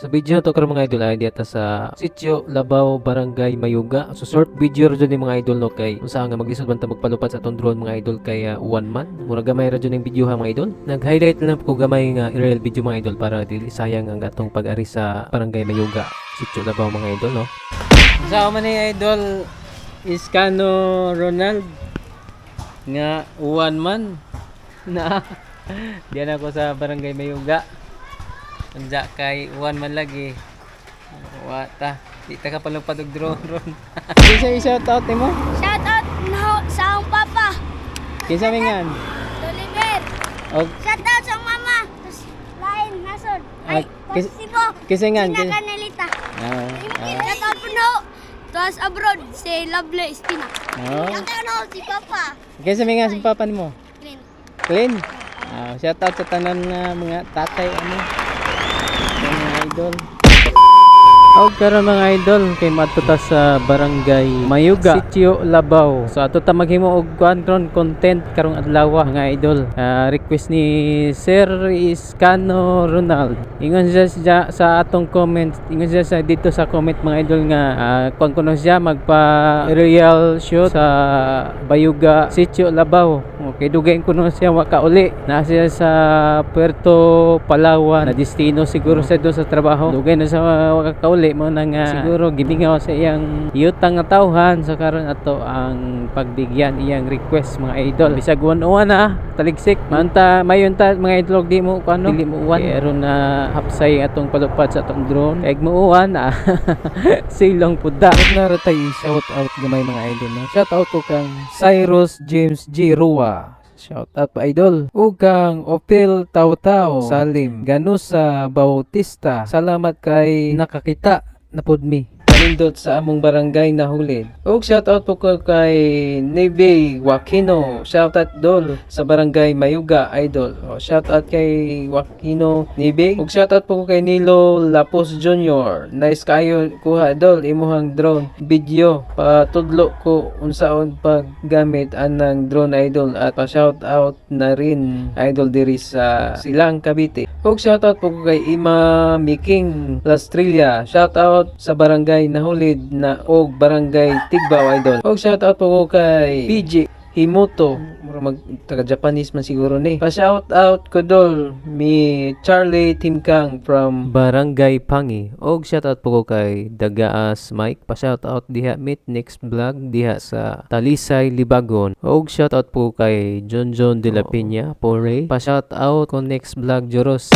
Sa video na to karon mga idol ay dito sa Sitio Labaw, Barangay Mayuga. So short video ra jud ni mga idol no kay unsa nga maglisod man ta magpalupad sa atong drone mga idol kay one man. Mura gamay ra jud ning video ha mga idol. Nag-highlight lang ko gamay nga real video mga idol para dili sayang ang atong pag-ari sa Barangay Mayuga, Sitio Labaw mga idol no. Sa man ni idol Iskano Ronald nga one man na diyan ako sa Barangay Mayuga. Anja kay one man lagi. Wata, di ta ka palupad og drone ron. Isa out nimo? Shout out no sa akong papa. Kinsa mingan? Oliver. Og Shout out sa mama. Tapos lain nasod. Ay, kis- posibo. kisingan? Sina Canelita. Shout out po no. Tapos abroad si Lovely Estina. Oh. Shout out no si papa. Kinsa mingan sa papa nimo? Clint. Clean. Shout out sa tanan nga mga tatay mga idol. Karon mga idol kay madto ta sa Barangay Mayuga, Sitio Labaw. So ato ta maghimo og kuan content karong adlaw mga idol. Request ni Sir Iskano Ronald. Ingon siya sa atong comment, ingon siya sa dito sa comment mga idol nga kung kuno siya magpa real shoot sa Bayuga, Sitio Labaw. Okay, dugayin ko na siya makauli. Na siya sa Puerto Palawan na destino siguro sa doon sa trabaho. Dugay na siya makakauli mo na nga siguro gibingaw sa iyang yutang nga tawhan sa karon ato ang pagbigyan iyang request mga idol. Bisag uwan na taligsik manta mayon ta mga idol di mo kuno dili mo uwan pero na hapsay atong palupad sa atong drone. Eg mo uwan silong puda. Na tay shout out gamay mga idol no. Shout out ko kang Cyrus James G. Rua. Shout out pa idol. Ug kang Opel Taw-Taw Salim Ganusa Bautista. Salamat kay nakakita na pod mi. Nindot sa among barangay na hulid. Ug shout out po ko kay Neve Wakino. Shout out dol sa barangay Mayuga idol. Shout out kay Wakino Neve. Ug shout out po ko kay Nilo Lapos Jr. Nice kayo kuha dol imuhang drone video. Patudlo ko unsaon paggamit anang drone idol at pa shout out na rin idol diri sa Silang Cavite. Ug shout out po ko kay Ima Miking Lastrilla. Shout out sa barangay Nahulid na og barangay Tigbaw idol. Og shout out po ko kay PJ Himoto, mag taga Japanese man siguro ni. Pa shout out ko dol mi Charlie Timkang from Barangay Pangi. Og shout out po ko kay Dagaas Mike. Pa shout out diha meet next vlog diha sa Talisay Libagon. Og shout out po kay John de la Peña Pore. Pa shout out ko next vlog Joros.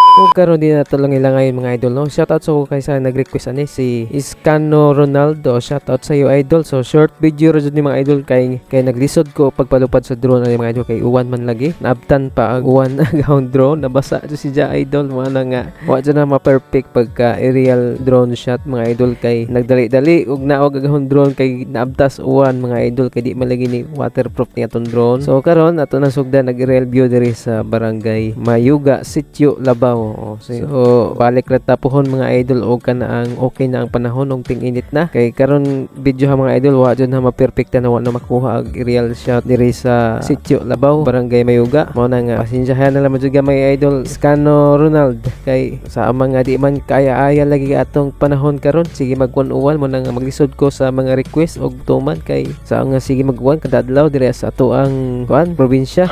Kung karon din nato lang ilangay mga idol no. Shoutout sa ko kay sa nag-request ani si Iskano Ronaldo. Shoutout sa iyo idol. So short video ra jud ni mga idol kay naglisod ko pagpalupad sa drone ani mga idol kay uwan man lagi. Naabtan pa ang uwan agahon drone nabasa jud si ja idol mo na nga. Wa jud na ma-perfect pagka aerial drone shot mga idol kay nagdali-dali ug naog agahon drone kay naabtas uwan mga idol kay di man lagi ni waterproof ni aton drone. So karon ato na sugdan nag-aerial view diri sa Barangay Mayuga, Sitio Labaw. So balik ra tapuhon mga idol og kana ang okay na ang panahon og ting-init na kay karon video ha mga idol wa jud na ma-perfect na wa na makuha og real shot diri sa Sitio Labaw, Barangay Mayuga. Mao na nga pasensyahan na lang jud gamay idol Iskano Ronald kay sa mga di man kaya-aya lagi atong panahon karon. Sige magkuan-uwan mo na nga maglisod ko sa mga request og tuman kay sa nga sige magkuan kada adlaw diri sa ato ang kuan probinsya.